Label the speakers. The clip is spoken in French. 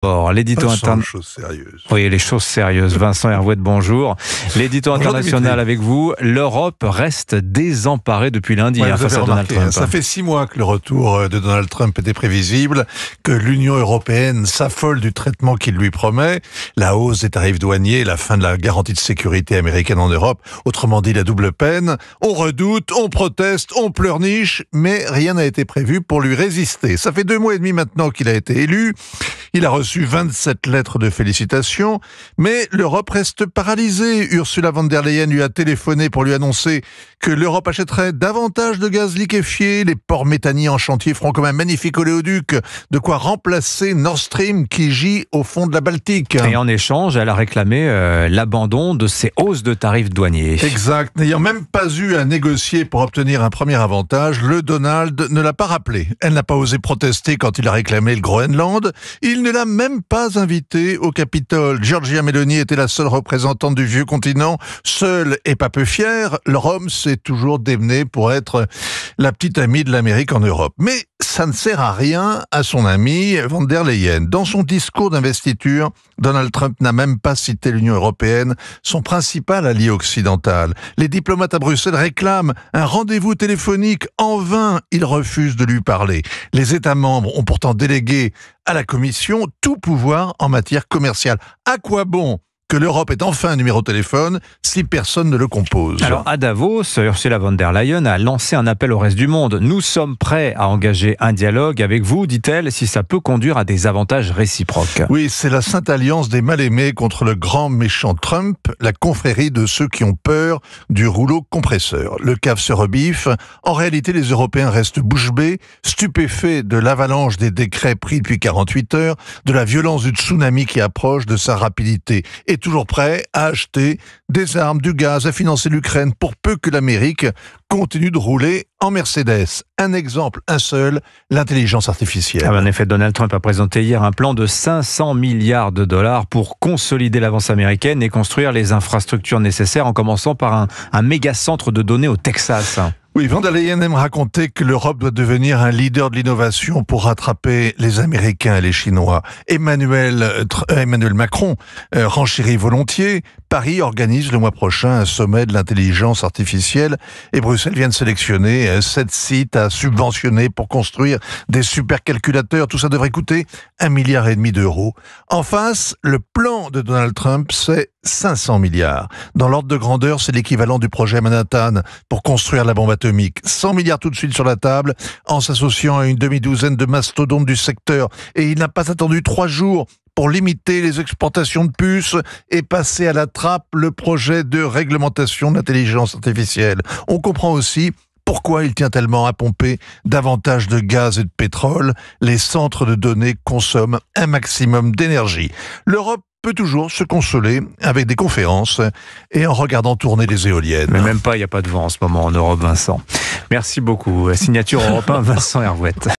Speaker 1: L'édito international.
Speaker 2: Choses sérieuses.
Speaker 1: Oui, les choses sérieuses. Vincent Hervouet, bonjour. L'édito international avec vous. L'Europe reste désemparée depuis lundi face à Donald Trump.
Speaker 2: Ça fait 6 mois que le retour de Donald Trump était prévisible, que l'Union européenne s'affole du traitement qu'il lui promet, la hausse des tarifs douaniers, la fin de la garantie de sécurité américaine en Europe, autrement dit la double peine. On redoute, on proteste, on pleurniche, mais rien n'a été prévu pour lui résister. Ça fait 2 mois et demi maintenant qu'il a été élu. Il a reçu 27 lettres de félicitations, mais l'Europe reste paralysée. Ursula von der Leyen lui a téléphoné pour lui annoncer que l'Europe achèterait davantage de gaz liquéfié. Les ports méthaniers en chantier feront comme un magnifique oléoduc, de quoi remplacer Nord Stream qui gît au fond de la Baltique.
Speaker 1: Et en échange, elle a réclamé l'abandon de ces hausses de tarifs douaniers.
Speaker 2: Exact. N'ayant même pas eu à négocier pour obtenir un premier avantage, le Donald ne l'a pas rappelé. Elle n'a pas osé protester quand il a réclamé le Groenland. Il ne l'a même pas invité au Capitole. Giorgia Meloni était la seule représentante du vieux continent, seule et pas peu fière. Rome s'est toujours démenée pour être la petite amie de l'Amérique en Europe. Mais ça ne sert à rien à son amie von der Leyen. Dans son discours d'investiture, Donald Trump n'a même pas cité l'Union européenne, son principal allié occidental. Les diplomates à Bruxelles réclament un rendez-vous téléphonique. En vain, ils refusent de lui parler. Les États membres ont pourtant délégué à la Commission tout pouvoir en matière commerciale. À quoi bon que l'Europe ait enfin un numéro de téléphone si personne ne le compose?
Speaker 1: Alors à Davos, Ursula von der Leyen a lancé un appel au reste du monde. Nous sommes prêts à engager un dialogue avec vous, dit-elle, si ça peut conduire à des avantages réciproques.
Speaker 2: Oui, c'est la sainte alliance des mal-aimés contre le grand méchant Trump, la confrérie de ceux qui ont peur du rouleau compresseur. Le cave se rebiffe. En réalité, les Européens restent bouche bée, stupéfaits de l'avalanche des décrets pris depuis 48 heures, de la violence du tsunami qui approche, de sa rapidité. Et toujours prêt à acheter des armes, du gaz, à financer l'Ukraine pour peu que l'Amérique continue de rouler en Mercedes. Un exemple, un seul, l'intelligence artificielle.
Speaker 1: En effet, Donald Trump a présenté hier un plan de 500 milliards de dollars pour consolider l'avance américaine et construire les infrastructures nécessaires, en commençant par un méga centre de données au Texas.
Speaker 2: Oui, von der Leyen aime raconter que l'Europe doit devenir un leader de l'innovation pour rattraper les Américains et les Chinois. Emmanuel Macron renchérit volontiers. Paris organise le mois prochain un sommet de l'intelligence artificielle et Bruxelles vient de sélectionner 7 sites à subventionner pour construire des supercalculateurs. Tout ça devrait coûter 1,5 milliard d'euros. En face, le plan de Donald Trump, c'est 500 milliards. Dans l'ordre de grandeur, c'est l'équivalent du projet Manhattan pour construire la bombe atomique. 100 milliards tout de suite sur la table, en s'associant à une demi-douzaine de mastodontes du secteur. Et il n'a pas attendu 3 jours pour limiter les exportations de puces et passer à la trappe le projet de réglementation de l'intelligence artificielle. On comprend aussi pourquoi il tient tellement à pomper davantage de gaz et de pétrole. Les centres de données consomment un maximum d'énergie. L'Europe peut toujours se consoler avec des conférences et en regardant tourner les éoliennes.
Speaker 1: Mais même pas, il n'y a pas de vent en ce moment en Europe, Vincent. Merci beaucoup. Signature Europe 1, Vincent Hervouet.